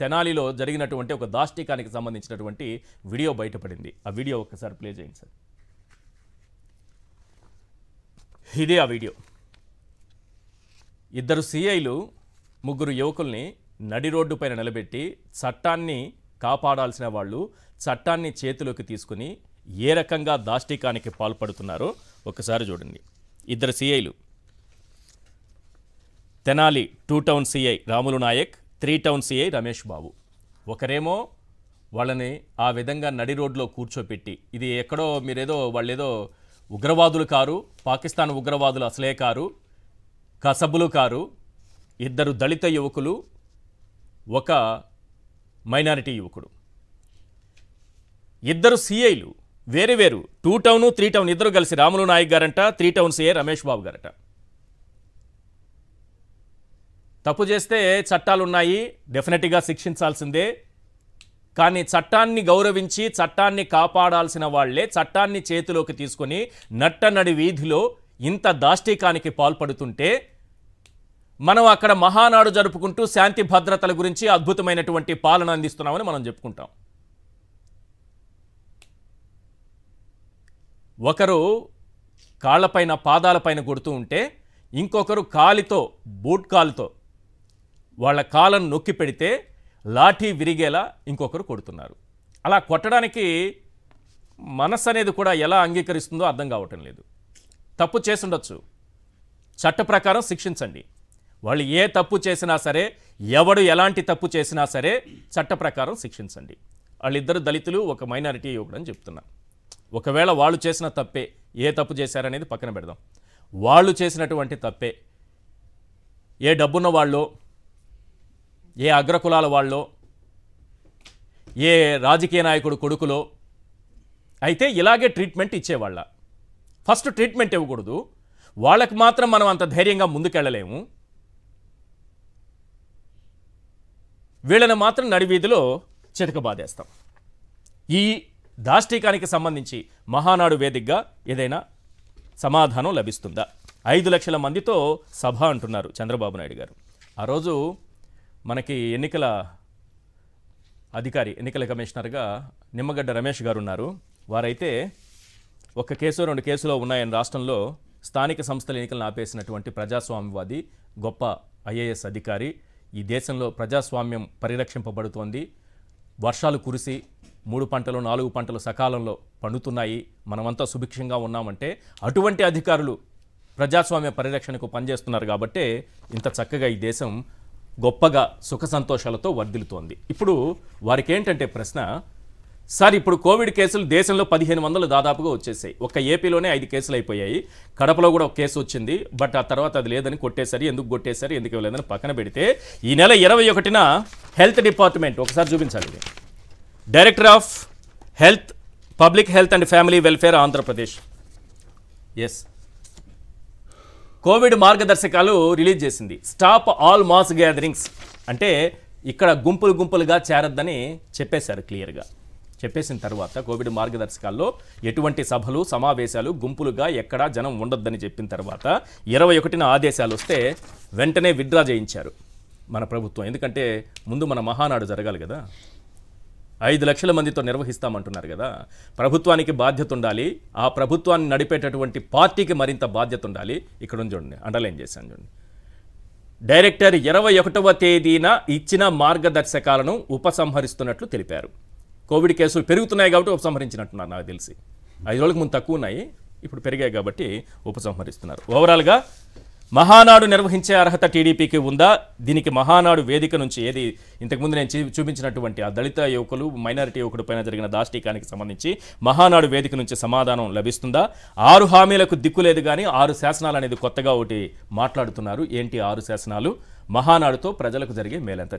తెనాలిలో జరిగినటువంటి ఒక దాష్టికానికి సంబంధించినటువంటి వీడియో బయటపడింది. ఆ వీడియో ఒక్కసారి ప్లే చేయండి సార్. ఇదే ఆ వీడియో. ఇద్దరు సిఐలు ముగ్గురు యువకుల్ని నడి రోడ్డు పైన నిలబెట్టి చట్టాన్ని కాపాడాల్సిన వాళ్ళు చట్టాన్ని చేతిలోకి తీసుకుని ఏ రకంగా దాష్టికానికి పాల్పడుతున్నారో ఒక్కసారి చూడండి. ఇద్దరు సిఐలు, Tenali 2 town CI Ramulu Nayak, 3 town CI Ramesh Babu. ఒకరేమో వాళ్ళని ఆ విధంగా నడి రోడ్లో కూర్చోపెట్టి, ఇది ఎక్కడో మీరేదో వాళ్ళేదో ఉగ్రవాదులు కారు, పాకిస్తాన్ ఉగ్రవాదులు అసలే కారు, కసబులు కారు, ఇద్దరు దళిత యువకులు, ఒక మైనారిటీ యువకుడు. ఇద్దరు సిఐలు వేరు 2 టౌన్ 3 టౌన్ ఇద్దరు కలిసి రాములు నాయక్ గారంట, 3 టౌన్ సిఐ రమేష్ బాబు గారట. తప్పు చేస్తే చట్టాలున్నాయి, డెఫినెట్గా శిక్షించాల్సిందే. కానీ చట్టాన్ని గౌరవించి చట్టాన్ని కాపాడాల్సిన వాళ్లే చట్టాన్ని చేతిలోకి తీసుకొని నట్టనడి వీధిలో ఇంత దాష్టికానికి పాల్పడుతుంటే మనం అక్కడ మహానాడు జరుపుకుంటూ శాంతి భద్రతల గురించి అద్భుతమైనటువంటి పాలన అందిస్తున్నామని మనం చెప్పుకుంటాం. ఒకరు కాళ్ళపైన పాదాలపైన కొడుతూ ఉంటే ఇంకొకరు కాలితో, బూట్ కాలుతో వాళ్ళ కాళ్ళను నొక్కి పెడితే లాఠీ విరిగేలా ఇంకొకరు కొడుతున్నారు. అలా కొట్టడానికి మనసు అనేది కూడా ఎలా అంగీకరిస్తుందో అర్థం కావటం లేదు. తప్పు చేసుండొచ్చు, చట్ట ప్రకారం శిక్షించండి. వాళ్ళు ఏ తప్పు చేసినా సరే, ఎవడు ఎలాంటి తప్పు చేసినా సరే చట్ట ప్రకారం శిక్షించండి. వాళ్ళిద్దరు దళితులు, ఒక మైనారిటీ యువకుడు అని చెప్తున్నా. ఒకవేళ వాళ్ళు చేసిన తప్పే, ఏ తప్పు చేశారనేది పక్కన పెడదాం. వాళ్ళు చేసినటువంటి తప్పే, ఏ డబ్బున్న వాళ్ళో, ఏ అగ్రకులాల వాళ్ళో, ఏ రాజకీయ నాయకుడు కొడుకులో అయితే ఇలాగే ట్రీట్మెంట్ ఇచ్చేవాళ్ళ. ఫస్ట్ ట్రీట్మెంట్ ఇవ్వకూడదు. వాళ్ళకి మాత్రం మనం అంత ధైర్యంగా ముందుకెళ్ళలేము. వీళ్ళని మాత్రం నడివీధిలో చితకబాదేస్తాం. ఈ దాష్టికానికి సంబంధించి మహానాడు వేదికగా ఏదైనా సమాధానం లభిస్తుందా? 5 లక్షల మందితో సభ అంటున్నారు చంద్రబాబు నాయుడు గారు. ఆ రోజు మనకి ఎన్నికల అధికారి, ఎన్నికల కమిషనర్గా నిమ్మగడ్డ రమేష్ గారు ఉన్నారు. వారైతే ఒక కేసు 2 కేసులో ఉన్నాయని రాష్ట్రంలో స్థానిక సంస్థల ఎన్నికలను ఆపేసినటువంటి ప్రజాస్వామ్యవాది, గొప్ప ఐఏఎస్ అధికారి. ఈ దేశంలో ప్రజాస్వామ్యం పరిరక్షింపబడుతోంది. వర్షాలు కురిసి 3 పంటలు 4 పంటలు సకాలంలో పండుతున్నాయి, మనమంతా సుభిక్షంగా ఉన్నామంటే అటువంటి అధికారులు ప్రజాస్వామ్య పరిరక్షణకు పనిచేస్తున్నారు కాబట్టే ఇంత చక్కగా ఈ దేశం గొప్పగా సుఖ సంతోషాలతో వర్ధిల్లుతోంది. ఇప్పుడు వారికి ఏంటంటే ప్రశ్న, సార్ ఇప్పుడు కోవిడ్ కేసులు దేశంలో 1500 దాదాపుగా వచ్చేసాయి. ఒక్క ఏపీలోనే 5 కేసులు అయిపోయాయి. కడపలో కూడా ఒక కేసు వచ్చింది. బట్ ఆ తర్వాత అది లేదని కొట్టేసరి. ఎందుకు కొట్టేసరి, ఎందుకు ఇవ్వలేదని పక్కన పెడితే ఈ నెల 21న హెల్త్ డిపార్ట్మెంట్, ఒకసారి చూపించాలి, director of health, public health and family welfare Andhra Pradesh, yes, covid మార్గదర్శకాలు రిలీజ్ చేసింది. స్టాప్ ఆల్ మాస్ గ్యాదరింగ్స్ అంటే ఇక్కడ గుంపులుగా చేరద్దని చెప్పేశారు. క్లియర్గా చెప్పేసిన తర్వాత కోవిడ్ మార్గదర్శకాల్లో ఎటువంటి సభలు, సమావేశాలు, గుంపులుగా ఎక్కడా జనం ఉండొద్దని చెప్పిన తర్వాత 21న ఆదేశాలు వస్తే వెంటనే విత్డ్రా చేయించారు మన ప్రభుత్వం. ఎందుకంటే ముందు మన మహానాడు జరగాలి కదా, 5 లక్షల మందితో నిర్వహిస్తామంటున్నారు కదా. ప్రభుత్వానికి బాధ్యత ఉండాలి, ఆ ప్రభుత్వాన్ని నడిపేటటువంటి పార్టీకి మరింత బాధ్యత ఉండాలి. ఇక్కడ చూడండి, అండర్లైన్ చేశాను చూడండి. డైరెక్టర్ 21వ తేదీన ఇచ్చిన మార్గదర్శకాలను ఉపసంహరిస్తున్నట్లు తెలిపారు. కోవిడ్ కేసులు పెరుగుతున్నాయి కాబట్టి ఉపసంహరించినట్టున్నారు. నాకు తెలిసి 5 రోజులకు ముందు తక్కువ ఉన్నాయి, ఇప్పుడు పెరిగాయి కాబట్టి ఉపసంహరిస్తున్నారు. ఓవరాల్గా మహానాడు నిర్వహించే అర్హత టీడీపీకి ఉందా? దీనికి మహానాడు వేదిక నుంచి ఏది ఇంతకుముందు నేను చూపించినటువంటి ఆ దళిత యువకులు, మైనారిటీ యువకుడు పైన జరిగిన దాష్టికానికి సంబంధించి మహానాడు వేదిక నుంచి సమాధానం లభిస్తుందా? 6 హామీలకు దిక్కులేదు కానీ 6 శాసనాలు అనేది కొత్తగా ఒకటి మాట్లాడుతున్నారు. ఏంటి 6 శాసనాలు? మహానాడుతో ప్రజలకు జరిగే మేలంత